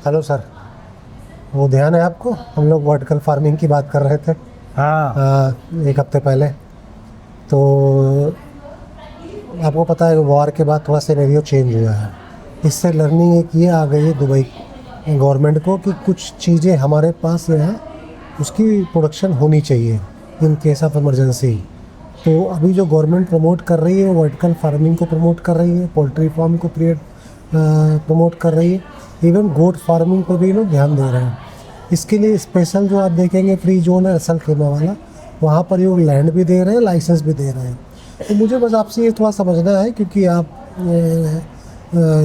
Hello sir, वो ध्यान है आपको? हम लोग वर्टिकल फार्मिंग की बात कर रहे थे हाँ। एक हफ्ते पहले। तो आपको पता है वॉर के बाद थोड़ा सिनेरियो चेंज हुआ है। इससे लर्निंग एक ये आ गई है दुबई गवर्नमेंट को कि कुछ चीज़ें हमारे पास जो है उसकी प्रोडक्शन होनी चाहिए इन केस ऑफ इमरजेंसी। तो अभी जो गवर्नमेंट प्रमोट कर रही है वो वर्टिकल फार्मिंग को प्रमोट कर रही है, पोल्ट्री फार्म को प्रमोट कर रही है, इवन गोट फार्मिंग पर भी लोग ध्यान दे रहे हैं। इसके लिए स्पेशल जो आप देखेंगे फ्री जोन है असल खेमा वाला, वहाँ पर ये लोग लैंड भी दे रहे हैं, लाइसेंस भी दे रहे हैं। तो मुझे बस आपसे ये थोड़ा समझना है क्योंकि आप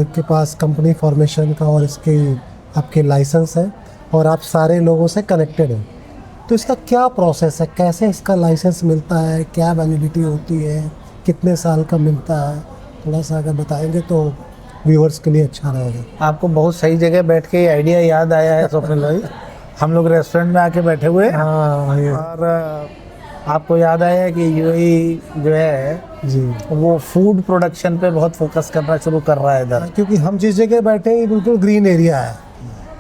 के पास कंपनी फॉर्मेशन का और इसके आपके लाइसेंस है और आप सारे लोगों से कनेक्टेड हैं। तो इसका क्या प्रोसेस है, कैसे इसका लाइसेंस मिलता है, क्या वैलिडिटी होती है, कितने साल का मिलता है? थोड़ा सा अगर बताएंगे तो व्यूअर्स के लिए अच्छा रहेगा। आपको बहुत सही जगह बैठ के आइडिया याद आया है स्वप्निल भाई। हम लोग रेस्टोरेंट में आके बैठे हुए हैं हाँ ये और आपको याद आया कि यूएई जो है जी, वो फूड प्रोडक्शन पे बहुत फोकस करना शुरू कर रहा है इधर। क्योंकि हम जिस जगह बैठे हैं ये बिल्कुल ग्रीन एरिया है,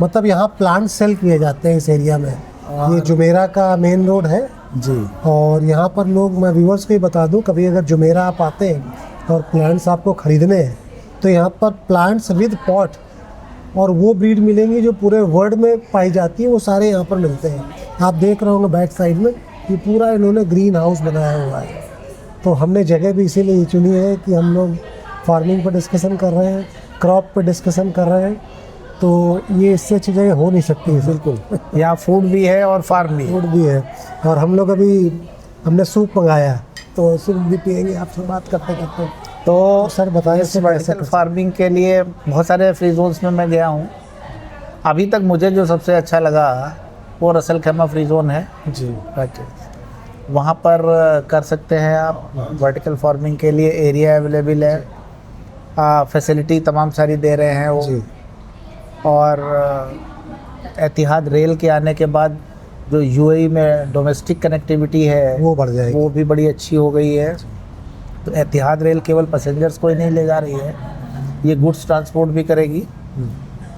मतलब यहाँ प्लांट सेल किए जाते हैं इस एरिया में। ये जुमेरा का मेन रोड है जी। और यहाँ पर लोग, मैं व्यूअर्स को ही बता दूँ, कभी अगर जुमेरा आप आते हैं और प्लांट्स आपको ख़रीदने हैं तो यहाँ पर प्लांट्स विद पॉट और वो ब्रीड मिलेंगी जो पूरे वर्ल्ड में पाई जाती है, वो सारे यहाँ पर मिलते हैं। आप देख रहे होंगे बैक साइड में ये पूरा इन्होंने ग्रीन हाउस बनाया हुआ है। तो हमने जगह भी इसीलिए चुनी है कि हम लोग फार्मिंग पर डिस्कशन कर रहे हैं, क्रॉप पर डिस्कशन कर रहे हैं, तो ये इससे अच्छी जगह हो नहीं सकती है। बिल्कुल, यहाँ फूड भी है और फार्म भी है। फूड भी है। और हम लोग अभी हमने सूप मंगाया तो सूप भी पिएंगे आपसे बात करते करते। तो सर बताइए इस वर्टिकल फार्मिंग के लिए बहुत सारे फ्री जोन्स में मैं गया हूँ। अभी तक मुझे जो सबसे अच्छा लगा वो रसल खैमा फ्री जोन है जी। वहाँ पर कर सकते हैं आप वर्टिकल फार्मिंग के लिए। एरिया अवेलेबल है, फैसिलिटी तमाम सारी दे रहे हैं वो जी। और एतिहाद रेल के आने के बाद जो यूएई में डोमेस्टिक कनेक्टिविटी है वो बढ़ जाएगी। वो भी बड़ी अच्छी हो गई है। तो एतिहाद रेल केवल पैसेंजर्स को ही नहीं ले जा रही है, ये गुड्स ट्रांसपोर्ट भी करेगी।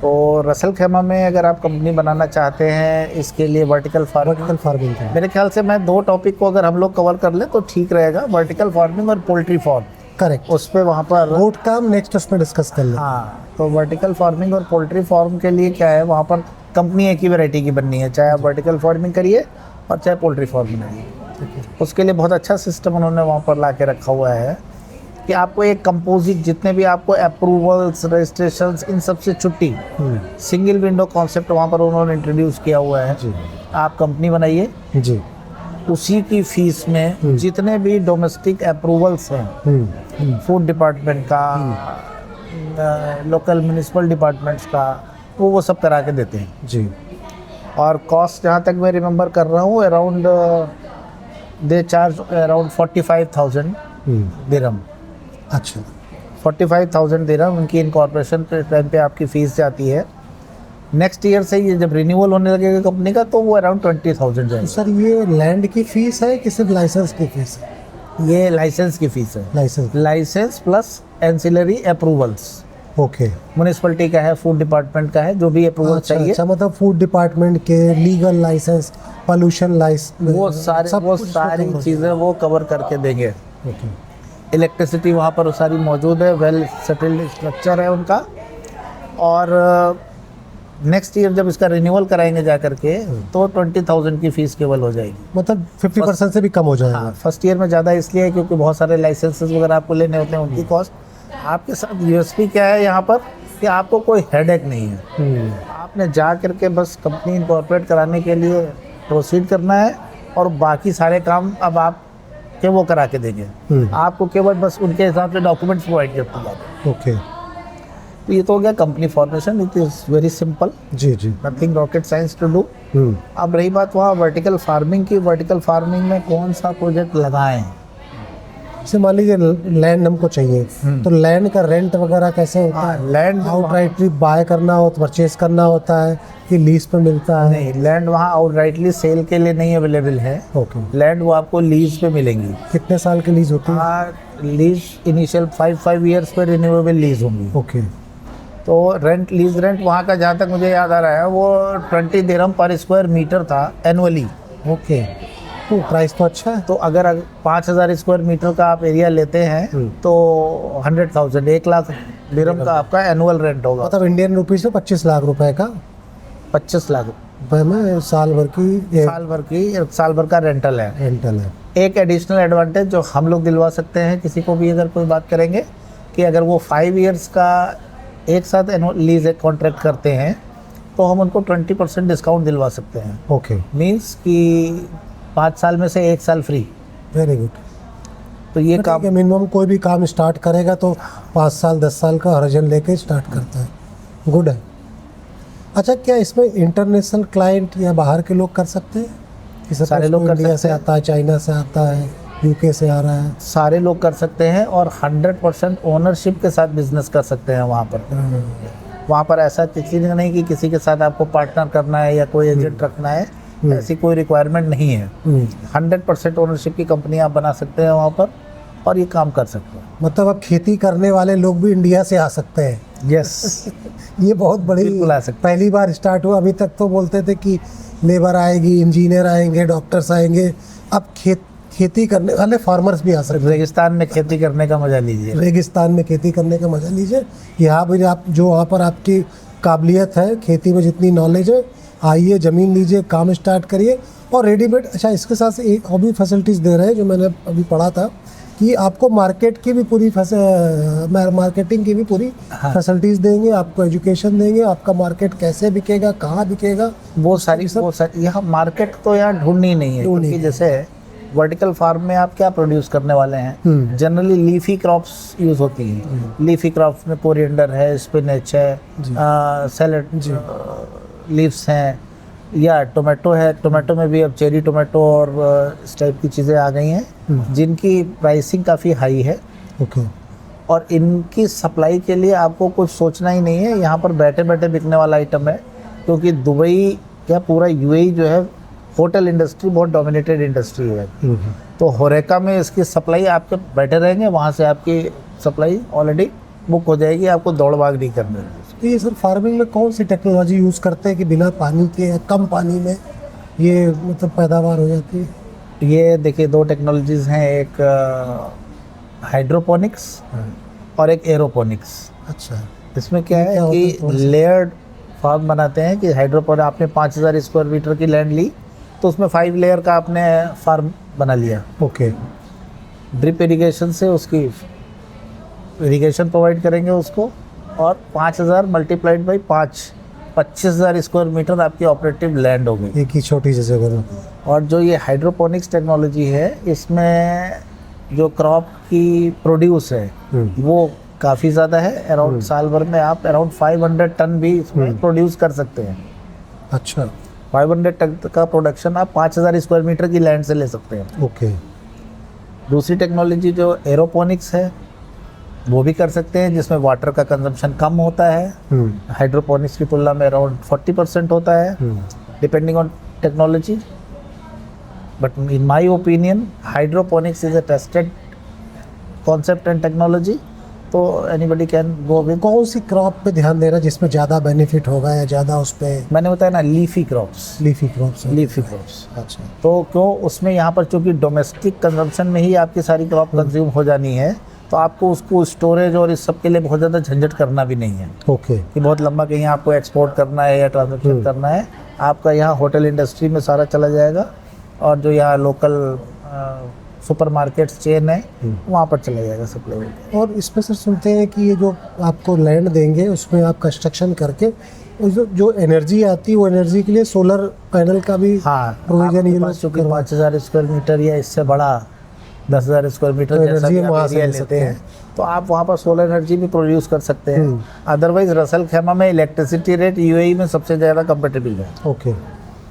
तो रसल खैमा में अगर आप कंपनी बनाना चाहते हैं इसके लिए वर्टिकल फार्मिंग का मेरे ख्याल से मैं दो टॉपिक को अगर हम लोग कवर कर लें तो ठीक रहेगा, वर्टिकल फार्मिंग और पोल्ट्री फार्म। करेक्ट, उस पर वहाँ पर गोट काम नेक्स्ट उसमें डिस्कस कर लें। हाँ, तो वर्टिकल फार्मिंग और पोल्ट्री फार्म के लिए क्या है, वहाँ पर कंपनी एक ही वैरायटी की बननी है, चाहे आप वर्टिकल फार्मिंग करिए और चाहे पोल्ट्री फार्म बनाइए। उसके लिए बहुत अच्छा सिस्टम उन्होंने वहाँ पर ला के रखा हुआ है कि आपको एक कंपोजिट जितने भी आपको अप्रूवल्स, रजिस्ट्रेशंस, इन सब से छुट्टी, सिंगल विंडो कॉन्सेप्ट वहाँ पर उन्होंने इंट्रोड्यूस किया हुआ है। जी आप कंपनी बनाइए, जी। उसी की फीस में जितने भी डोमेस्टिक अप्रूवल्स हैं, फूड डिपार्टमेंट का, लोकल म्यूनिसिपल डिपार्टमेंट्स का, वो सब करा के देते हैं जी। और कॉस्ट जहाँ तक मैं रिमेंबर कर रहा हूँ अराउंड दे चार्ज अराउंड 45,000 दिरहम। अच्छा, 45,000 दिरहम उनकी इनकॉर्पोरेशन टाइम पे आपकी फ़ीस जाती है। नेक्स्ट ईयर से ये जब रिन्यूअल होने लगेगा कंपनी का तो वो अराउंड 20,000 तो जाएगी। सर ये लैंड की फीस है कि सिर्फ लाइसेंस की फीस है? ये लाइसेंस की फ़ीस है, licence plus ancillary approvals. Okay. Municipality का है, फूड डिपार्टमेंट का है, जो भी अप्रूवल अच्छा, चाहिए अच्छा, मतलब फूड डिपार्टमेंट के लीगल लाइसेंस, पोल्यूशन लाइसेंस, वो सारी चीज़ें वो कवर करके देंगे। ओके। इलेक्ट्रिसिटी वहाँ पर सारी मौजूद है, वेल सेटल्ड स्ट्रक्चर है उनका। और नेक्स्ट ईयर जब इसका रिन्यूअल कराएंगे जा करके तो 20,000 की फ़ीस केवल हो जाएगी, मतलब 50% से भी कम हो जाएगा। हाँ, फर्स्ट ईयर में ज़्यादा इसलिए है क्योंकि बहुत सारे लाइसेंसेस वगैरह आपको लेने होते हैं, उनकी कॉस्ट। आपके साथ यूएसपी क्या है यहाँ पर कि आपको कोई हेडेक नहीं है। आपने जा करके बस कंपनी इनकॉर्पोरेट कराने के लिए प्रोसीड करना है और बाकी सारे काम अब आप के वो करा के देंगे। आपको केवल बस उनके हिसाब से डॉक्यूमेंट्स प्रोवाइड करते जाते हैं। ओके। तो ये तो हो गया company formation, it is very simple, जी जी। Nothing rocket science to do. अब रही बात वहाँ वर्टिकल फार्मिंग की, वर्टिकल फार्मिंग में कौन सा प्रोजेक्ट लगाएं। जैसे मान लीजिए लैंड हमको चाहिए, तो लैंड का रेंट वगैरह कैसे होता है? लैंड आउटराइटली बाय करना हो तो परचेज करना होता है कि लीज पे मिलता है? नहीं, लैंड वहाँ आउटराइटली सेल के लिए नहीं अवेलेबल है। ओके। लैंड वो आपको लीज पे मिलेंगी। कितने साल की लीज होती है? लीज इनिशियल 5 ईयर्स पे रिन्यूएबल लीज होंगी। ओके। तो रेंट, लीज रेंट वहाँ का जहाँ तक मुझे याद आ रहा है वो 20 दिरहम पर स्क्वायर मीटर था एनुअली। ओके, तो प्राइस तो अच्छा है। तो अगर 5,000 स्क्वायर मीटर का आप एरिया लेते हैं तो 100,000, 1 लाख दिरहम का आपका एनुअल रेंट होगा। मतलब इंडियन रुपीज से 25 लाख रुपए का 25 लाख रुपए में साल भर का रेंटल है। रेंटल है। एक एडिशनल एडवांटेज जो हम लोग दिलवा सकते हैं किसी को भी, अगर कोई बात करेंगे कि अगर वो 5 इयर्स का एक साथ लीज कॉन्ट्रैक्ट करते हैं तो हम उनको 20% डिस्काउंट दिलवा सकते हैं। ओके, मीन्स कि 5 साल में से 1 साल फ्री। Very good. तो ये काम मिनिमम कोई भी काम स्टार्ट करेगा तो 5 साल 10 साल का हर्जन लेके स्टार्ट करता है। गुड है। अच्छा, क्या इसमें इंटरनेशनल क्लाइंट या बाहर के लोग कर सकते हैं? सारे लोग कर इंडिया सकते से आता है, चाइना से आता है, यूके से आ रहा है। सारे लोग कर सकते हैं और 100% ओनरशिप के साथ बिजनेस कर सकते हैं वहाँ पर। वहाँ पर ऐसा किसी ने नहीं कि किसी के साथ आपको पार्टनर करना है या कोई एजेंट रखना है, ऐसी कोई रिक्वायरमेंट नहीं है। 100% ओनरशिप की कंपनी आप बना सकते हैं वहाँ पर और ये काम कर सकते हैं। मतलब अब खेती करने वाले लोग भी इंडिया से आ सकते हैं। यस ये बहुत बड़ी बिल्कुल आ सकते। पहली बार स्टार्ट हुआ। अभी तक तो बोलते थे कि लेबर आएगी, इंजीनियर आएंगे, डॉक्टर्स आएंगे। अब खेती करने वाले फार्मर्स भी आ सकते हैं। रेगिस्तान में खेती करने का मजा लीजिए। रेगिस्तान में खेती करने का मजा लीजिए। यहाँ पर आप जो वहाँ पर आपकी काबिलियत है, खेती में जितनी नॉलेज है, आइए ज़मीन लीजिए, काम स्टार्ट करिए। और रेडीमेड, अच्छा इसके साथ से एक और भी फैसिलिटीज़ दे रहे हैं जो मैंने अभी पढ़ा था कि आपको मार्केट की भी पूरी मार्केटिंग की भी पूरी फैसिलिटीज़ देंगे, आपको एजुकेशन देंगे, आपका मार्केट कैसे बिकेगा, कहाँ बिकेगा, वो सारी यहाँ मार्केट तो यहाँ ढूंढनी नहीं है। क्योंकि जैसे वर्टिकल फार्म में आप क्या प्रोड्यूस करने वाले हैं, जनरली लीफी क्रॉप्स यूज होती हैं। लीफी क्रॉप्स में कोरिएंडर है, स्पिनच है, सैलड लीव्स हैं, या टोमेटो है। टोमेटो में भी अब चेरी टोमेटो और इस टाइप की चीज़ें आ गई हैं जिनकी प्राइसिंग काफ़ी हाई है। ओके। और इनकी सप्लाई के लिए आपको कुछ सोचना ही नहीं है, यहाँ पर बैठे बैठे बिकने वाला आइटम है। क्योंकि दुबई या पूरा यूएई जो है होटल इंडस्ट्री बहुत डोमिनेटेड इंडस्ट्री है। तो होरेका में इसकी सप्लाई आपके बैठे रहेंगे, वहाँ से आपकी सप्लाई ऑलरेडी बुक हो जाएगी, आपको दौड़ भाग नहीं करनी है। तो ये सर फार्मिंग में कौन सी टेक्नोलॉजी यूज़ करते हैं कि बिना पानी के या कम पानी में ये मतलब पैदावार हो जाती है? ये देखिए 2 टेक्नोलॉजीज़ हैं, एक हाइड्रोपोनिक्स और एक एरोपोनिक्स। अच्छा, इसमें क्या है कि लेयर्ड फार्म बनाते हैं कि हाइड्रोपोनिक आपने 5,000 स्क्वायर मीटर की लैंड ली तो उसमें 5 लेयर का आपने फार्म बना लिया। ओके। ड्रिप इरिगेशन से उसकी इरिगेशन प्रोवाइड करेंगे उसको, और 5,000 मल्टीप्लाइड बाई 5, 25,000 स्क्वायर मीटर आपकी ऑपरेटिव लैंड होगी एक ही छोटी सी जगह में। और जो ये हाइड्रोपोनिक्स टेक्नोलॉजी है, इसमें जो क्रॉप की प्रोड्यूस है वो काफ़ी ज़्यादा है। अराउंड साल भर में आप अराउंड 500 टन भी इसमें प्रोड्यूस कर सकते हैं। अच्छा, 500 टन का प्रोडक्शन आप 5,000 स्क्वायर मीटर की लैंड से ले सकते हैं। ओके। दूसरी दूसरी टेक्नोलॉजी जो एरोपोनिक्स है वो भी कर सकते हैं, जिसमें वाटर का कंजम्पशन कम होता है। हाइड्रोपोनिक्स की तुलना में अराउंड 40% होता है, depending on technology. But in my opinion hydroponics is a tested concept and technology, तो एनीबडी कैन गो विद। कौन सी क्रॉप पे ध्यान देना जिसमें ज़्यादा बेनिफिट होगा या ज़्यादा उस पे? मैंने बताया ना, leafy crops. Leafy crops. Leafy crops. अच्छा। तो क्यों उसमें यहाँ पर चूँकि डोमेस्टिक कंजम्पशन में ही आपकी सारी क्रॉप कंज्यूम हो जानी है, तो आपको उसको स्टोरेज और इस सब के लिए बहुत ज़्यादा झंझट करना भी नहीं है। ओके। कि बहुत लंबा कहीं आपको एक्सपोर्ट करना है या ट्रांसपोर्ट करना है। आपका यहाँ होटल इंडस्ट्री में सारा चला जाएगा, और जो यहाँ लोकल सुपर मार्केट्स चेन है वहाँ पर चला जाएगा सप्लाई। और इसमें सर सुनते हैं कि ये जो आपको लैंड देंगे उसमें आप कंस्ट्रक्शन करके जो एनर्जी आती है वो एनर्जी के लिए सोलर पैनल का भी प्रोविजन ये लोग चूँकि 5,000 स्क्वायर मीटर या इससे बड़ा 10,000 स्क्वायर मीटर एनर्जी वहाँ से लेते हैं, तो आप वहाँ पर सोलर एनर्जी भी प्रोड्यूस कर सकते हैं। अदरवाइज रसल खेमा में इलेक्ट्रिसिटी रेट यूएई में सबसे ज़्यादा कंपेटिटिव है। ओके।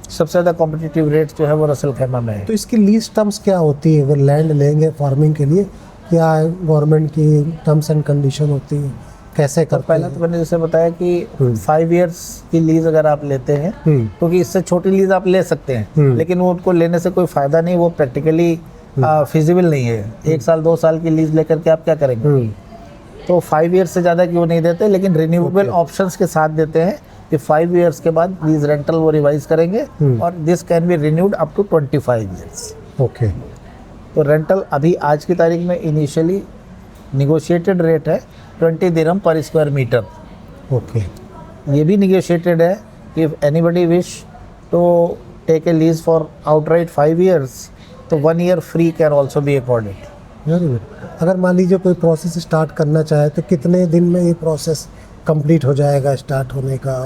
सबसे ज़्यादा कॉम्पिटिटिव रेट जो है वो रसल खेमा में है। तो इसकी लीज टर्म्स क्या होती है? अगर लैंड लेंगे फार्मिंग के लिए, क्या गवर्नमेंट की टर्म्स एंड कंडीशन होती है, कैसे तो करते पहला हैं? तो मैंने जैसे बताया कि 5 इयर्स की लीज अगर आप लेते हैं, क्योंकि इससे छोटी लीज आप ले सकते हैं, लेकिन वो उनको लेने से कोई फ़ायदा नहीं, वो प्रैक्टिकली फिजिबल नहीं है। 1 साल 2 साल की लीज लेकर के आप क्या करेंगे? तो 5 ईयर्स से ज़्यादा की वो नहीं देते, लेकिन रिन्यूएबल ऑप्शंस के साथ देते हैं कि 5 ईयर्स के बाद लीज रेंटल वो रिवाइज करेंगे और this can be renewed up to 25 years. Okay. तो रेंटल अभी आज की तारीख में इनिशियली निगोशिएटेड रेट है 20 दिरहम पर स्क्वायर मीटर। ओके। ये भी निगोशिएटेड है कि if anybody wish to take a lease for outright 5 years तो 1 year free can also be accorded. Very good. अगर मान लीजिए कोई प्रोसेस स्टार्ट करना चाहे तो कितने दिन में ये प्रोसेस कंप्लीट हो जाएगा स्टार्ट होने का?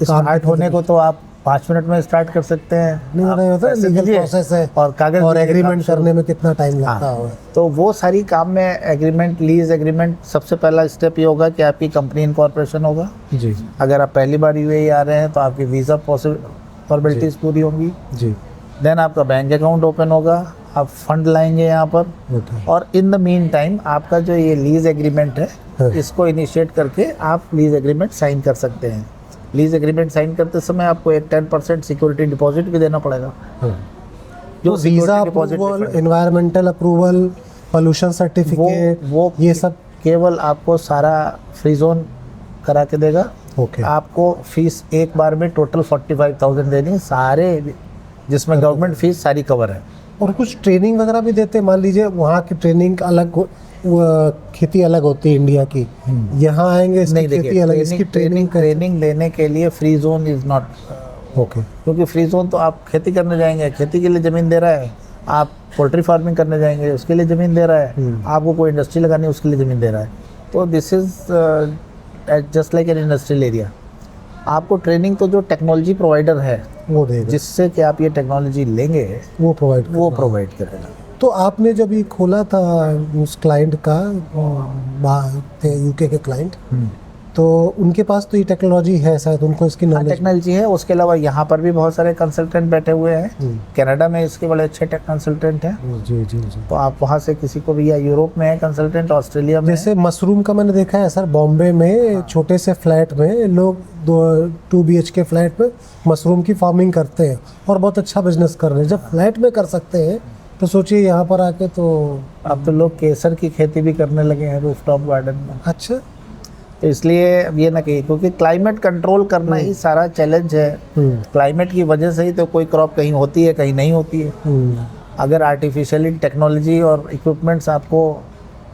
स्टार्ट होने को तो आप 5 मिनट में स्टार्ट कर सकते हैं। नहीं आप होता है, पैसे लीगल दीजिए प्रोसेस है और कागज और दीजिए, एग्रीमेंट काम शुरू। करने में कितना टाइम लगता हाँ, होगा? तो वो सारी काम में एग्रीमेंट, लीज एग्रीमेंट, सबसे पहला स्टेप ये होगा कि आपकी कंपनी इनकॉर्पोरेशन होगा। जी अगर आप पहली बार यूएई आ रहे हैं तो आपकी वीज़ा फॉर्मेलिटीज़ पूरी होंगी। जी। देन आपका बैंक अकाउंट ओपन होगा, आप फंड लाएंगे यहाँ पर, ओके। और इन द मीन टाइम आपका जो ये लीज एग्रीमेंट है हाँ। इसको इनिशिएट करके आप लीज एग्रीमेंट साइन कर सकते हैं। लीज एग्रीमेंट साइन करते समय आपको एक 10% सिक्योरिटी डिपॉजिट भी देना पड़ेगा। हाँ। जो तो visa approval, environmental approval, pollution certificate, वो ये सब केवल आपको सारा फ्री जोन करा के देगा। ओके। आपको फीस एक बार में टोटल 45,000 देनी, सारे जिसमें गवर्नमेंट फीस सारी कवर है। और कुछ ट्रेनिंग वगैरह भी देते हैं? मान लीजिए वहाँ की ट्रेनिंग अलग खेती अलग होती है इंडिया की, यहाँ आएंगे इसकी नहीं, खेती देखिए, अलग, इसकी ट्रेनिंग लेने के लिए free zone is not, okay. क्योंकि फ्री जोन तो आप खेती करने जाएंगे, खेती के लिए ज़मीन दे रहा है। आप पोल्ट्री फार्मिंग करने जाएंगे, उसके लिए ज़मीन दे रहा है। आपको कोई इंडस्ट्री लगानी है, उसके लिए ज़मीन दे रहा है। तो this is just like an industrial area. आपको ट्रेनिंग तो जो टेक्नोलॉजी प्रोवाइडर है वो देगा, जिससे कि आप ये टेक्नोलॉजी लेंगे वो प्रोवाइड करेगा। तो आपने जब ये खोला था उस क्लाइंट का, थे यूके के क्लाइंट, तो उनके पास तो ये टेक्नोलॉजी है शायद, उनको इसकी नॉलेज? टेक्नोलॉजी है। उसके अलावा यहाँ पर भी बहुत सारे कंसल्टेंट बैठे हुए हैं। कनाडा में इसके बड़े अच्छे टेक कंसल्टेंट हैं। जी जी जी। तो आप वहाँ से किसी को भी, या यूरोप में है कंसल्टेंट, ऑस्ट्रेलिया में। जैसे मशरूम का मैंने देखा है सर, बॉम्बे में छोटे से फ्लैट में लोग 2 BHK फ्लैट में मशरूम की फार्मिंग करते हैं और बहुत अच्छा बिजनेस कर रहे हैं। जब फ्लैट में कर सकते हैं तो सोचिए यहाँ पर आके तो अब तो लोग केसर की खेती भी करने लगे हैं रूफटॉप गार्डन में। अच्छा। तो इसलिए अब ये ना कहिए, क्योंकि क्लाइमेट कंट्रोल करना ही सारा चैलेंज है। क्लाइमेट की वजह से ही तो कोई क्रॉप कहीं होती है, कहीं नहीं होती है। अगर आर्टिफिशियली टेक्नोलॉजी और इक्विपमेंट्स आपको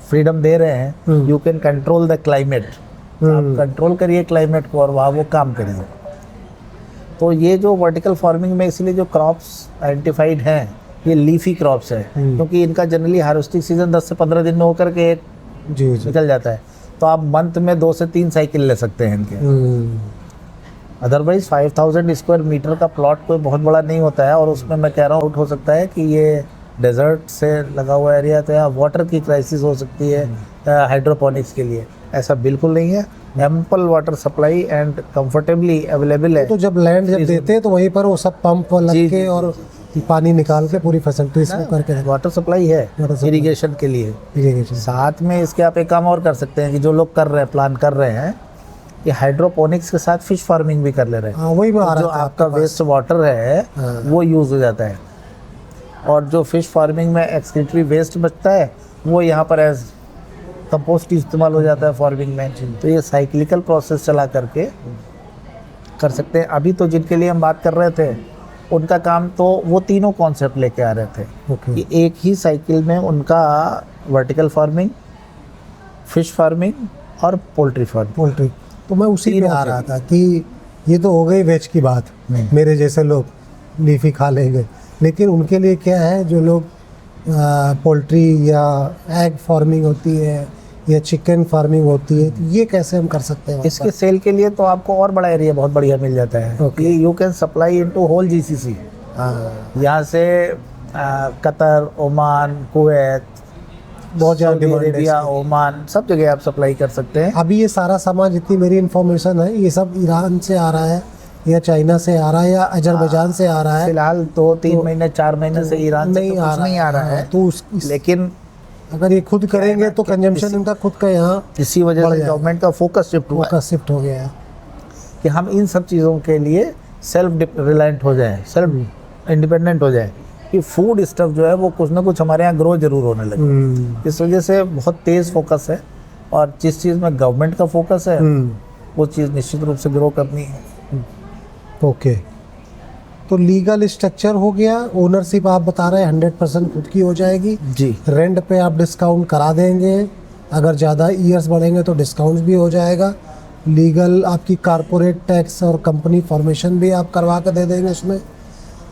फ्रीडम दे रहे हैं, you can control the climate. आप कंट्रोल करिए क्लाइमेट को और वहाँ वो काम करिए। तो ये जो वर्टिकल फार्मिंग में इसलिए जो क्रॉप्स आइडेंटिफाइड हैं, ये लीफी क्रॉप्स है, क्योंकि इनका जनरली हार्वेस्टिंग सीजन 10 से 15 दिन में होकर के जी जी निकल जाता है। तो आप मंथ में 2 से 3 साइकिल ले सकते हैं इनके। अदरवाइज 5000 स्क्वायर मीटर का प्लॉट कोई बहुत बड़ा नहीं होता है, और उसमें मैं कह रहा हूँ हो सकता है कि ये डेजर्ट से लगा हुआ एरिया, तो यहाँ वाटर की क्राइसिस हो सकती है हाइड्रोपोनिक्स के लिए। ऐसा बिल्कुल नहीं है। Ample water supply and comfortably available है। तो जब लैंड जब देते हैं तो वहीं पर वो सब पंप लग के और पानी निकाल के पूरी फैसिलिटी इसमें करके वाटर सप्लाई है इरिगेशन के लिए। इरिगेशन साथ में इसके आप एक काम और कर सकते हैं कि जो लोग कर रहे हैं, प्लान कर रहे हैं, कि हाइड्रोपोनिक्स के साथ फिश फार्मिंग भी कर ले रहे हैं। हाँ, वही में आ जो रहा था आपका वेस्ट वाटर है वो यूज़ हो जाता है, और जो फिश फार्मिंग में एक्सक्रीटरी वेस्ट बचता है वो यहाँ पर एज कंपोस्ट इस्तेमाल हो जाता है फार्मिंग में। तो ये साइक्लिकल प्रोसेस चला करके कर सकते हैं। अभी तो जिनके लिए हम बात कर रहे थे उनका काम तो वो तीनों कॉन्सेप्ट लेके आ रहे थे कि एक ही साइकिल में उनका वर्टिकल फार्मिंग, फिश फार्मिंग और पोल्ट्री फार्मिंग। तो मैं उसी पे आ रहा था कि ये तो हो गई वेज की बात, मेरे जैसे लोग लीफी खा लेंगे, लेकिन उनके लिए क्या है जो लोग पोल्ट्री या एग फार्मिंग होती है या चिकन फार्मिंग होती है, तो ये कैसे हम कर सकते हैं? इसके सेल के लिए तो आपको और बड़ा एरिया बहुत बढ़िया मिल जाता है। You can supply into whole GCC। यहाँ से कतर, ओमान, कुवैत, बहुत ज़्यादा ओमान, सब जगह आप सप्लाई कर सकते हैं। अभी ये सारा सामान, जितनी मेरी इन्फॉर्मेशन है, ये सब ईरान से आ रहा है या चाइना से आ रहा है या अजरबैजान से आ रहा है? फिलहाल 2-3 महीने 4 महीने से ईरान से नहीं आ रहा है। तो लेकिन अगर ये खुद करेंगे तो कंजम्पशन इनका खुद का यहाँ, इसी वजह से गवर्नमेंट का फोकस शिफ्ट हो गया है कि हम इन सब चीज़ों के लिए सेल्फ रिलायंट हो जाए, सेल्फ इंडिपेंडेंट हो जाए, कि फूड स्टफ जो है वो कुछ ना कुछ हमारे यहाँ ग्रो जरूर होने लगे। इस वजह से बहुत तेज़ फोकस है और जिस चीज़ में गवर्नमेंट का फोकस है वो चीज़ निश्चित रूप से ग्रो करनी है। ओके, तो लीगल स्ट्रक्चर हो गया, ओनरशिप आप बता रहे हैं 100% खुद की हो जाएगी जी। रेंट पे आप डिस्काउंट करा देंगे, अगर ज़्यादा ईयर्स बढ़ेंगे तो डिस्काउंट भी हो जाएगा। लीगल आपकी कारपोरेट टैक्स और कंपनी फॉर्मेशन भी आप करवा कर दे देंगे उसमें।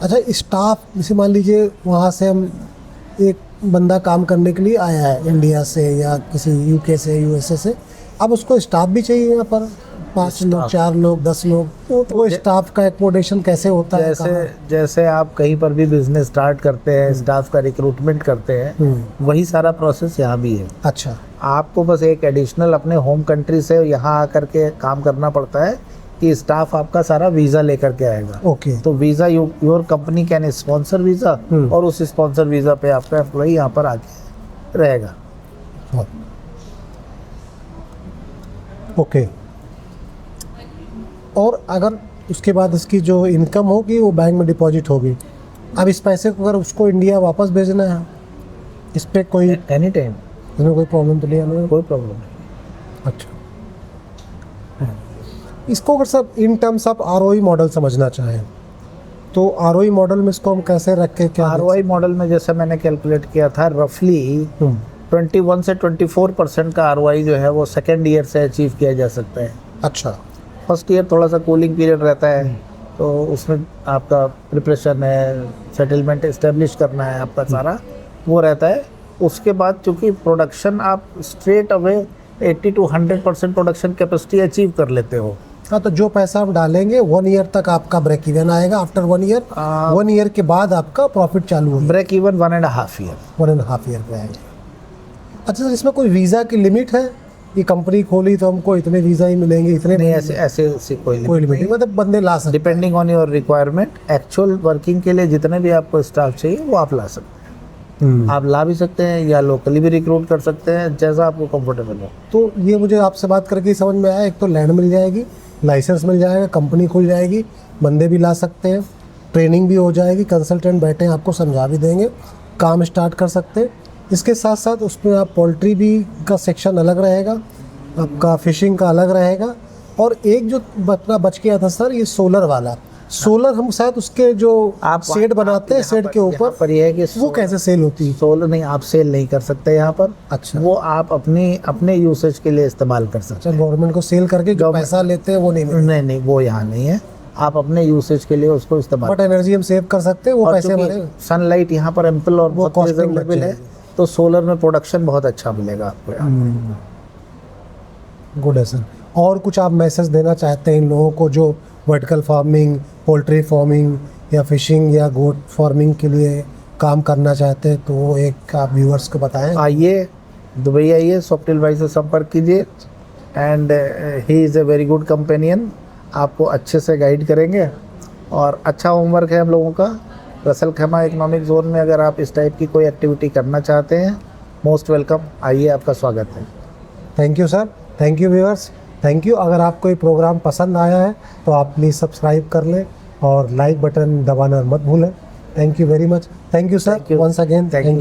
अच्छा, स्टाफ जैसे मान लीजिए वहाँ से हम एक बंदा काम करने के लिए आया है इंडिया से या किसी यूके से यूएसए से, अब उसको स्टाफ भी चाहिए यहाँ पर 5 लोग 4 लोग 10 लोग, तो वो स्टाफ का एकोमोडेशन कैसे होता है? जैसे आप कहीं पर भी बिजनेस स्टार्ट करते हैं, स्टाफ का रिक्रूटमेंट करते हैं, वही सारा प्रोसेस यहाँ भी है। अच्छा, आपको बस एक एडिशनल अपने होम कंट्री से यहाँ आकर के काम करना पड़ता है कि स्टाफ आपका सारा वीज़ा लेकर के आएगा। ओके, तो visa your company can sponsor visa, और उस स्पॉन्सर वीज़ा पे आपका एम्प्लॉई यहाँ पर आके रहेगा। ओके, और अगर उसके बाद इसकी जो इनकम होगी वो बैंक में डिपॉजिट होगी। अब इस पैसे को अगर उसको इंडिया वापस भेजना है, इस पर कोई एनी टाइम इसमें कोई प्रॉब्लम तो नहीं है? कोई प्रॉब्लम नहीं। अच्छा, इसको अगर सब in terms of ROE model समझना चाहें तो आरओई मॉडल में इसको हम कैसे रख के क्या आरओआई मॉडल में जैसे मैंने कैलकुलेट किया था रफली 21 से 24% का आरओआई जो है वो सेकेंड ईयर से अचीव किया जा सकता है। अच्छा, फर्स्ट ईयर थोड़ा सा कूलिंग पीरियड रहता है, तो उसमें आपका प्रिपरेशन है, सेटलमेंट इस्टेब्लिश करना है, आपका सारा वो रहता है। उसके बाद चूँकि प्रोडक्शन आप straight away 80 to 100% production capacity achieve कर लेते हो। हाँ, तो जो पैसा आप डालेंगे 1 ईयर तक आपका ब्रेक इवन आएगा, आफ्टर 1 ईयर के बाद आपका प्रॉफिट चालू होगा। ब्रेक इवन 1.5 ईयर 1.5 ईयर पे आएगा। अच्छा सर, इसमें कोई वीज़ा की लिमिट है? ये कंपनी खोली तो हमको इतने वीज़ा ही मिलेंगे, इतने नहीं? ऐसे कोई लिमिट नहीं, मतलब बंदे ला सकते? Depending on your requirement. Actual working के लिए जितने भी आपको स्टाफ चाहिए वो आप ला सकते हैं। आप ला भी सकते हैं या लोकली भी रिक्रूट कर सकते हैं, जैसा आपको कंफर्टेबल हो। तो ये मुझे आपसे बात करके समझ में आया, एक तो लैंड मिल जाएगी, लाइसेंस मिल जाएगा, कंपनी खुल जाएगी, बंदे भी ला सकते हैं, ट्रेनिंग भी हो जाएगी, कंसल्टेंट बैठे हैं आपको समझा भी देंगे, काम स्टार्ट कर सकते हैं। इसके साथ साथ उसमें आप पोल्ट्री भी का सेक्शन अलग रहेगा, आपका फिशिंग का अलग रहेगा, और एक जो बच गया था सर, ये सोलर वाला। सोलर हम शायद उसके जो आप शेड बनाते हैं, शेड के ऊपर ये है कि वो कैसे सेल होती है? सोलर नहीं, आप सेल नहीं कर सकते यहाँ पर। अच्छा, वो आप अपने यूसेज के लिए इस्तेमाल कर सकते हैं। गवर्नमेंट को सेल करके जो पैसा लेते हैं वो नहीं मिलेगा? नहीं, वो यहाँ नहीं है। आप अपने यूसेज के लिए उसको इस्तेमाल, बट एनर्जी हम सेव कर सकते हैं, वो पैसे हमारे। सनलाइट यहाँ पर एम्पल और वो बहुत रिजनेबल है, तो सोलर में प्रोडक्शन बहुत अच्छा मिलेगा आपको यहाँ। गुड है सर। और कुछ आप मैसेज देना चाहते हैं इन लोगों को जो वर्टिकल फार्मिंग, पोल्ट्री फार्मिंग या फिशिंग या गोट फार्मिंग के लिए काम करना चाहते हैं, तो वो एक आप व्यूअर्स को बताएं। आइए, दुबई आइए, स्वप्निल भाई से संपर्क कीजिए, and he is a very good companion. आपको अच्छे से गाइड करेंगे और अच्छा होमवर्क है हम लोगों का। रसल खेमा इकोनॉमिक जोन में अगर आप इस टाइप की कोई एक्टिविटी करना चाहते हैं, मोस्ट वेलकम, आइए, आपका स्वागत है। Thank you sir, thank you viewers, thank you. अगर आपको ये प्रोग्राम पसंद आया है तो आप प्लीज़ सब्सक्राइब कर लें और लाइक बटन दबाना मत भूलें। Thank you very much. Thank you sir, once again, thank you.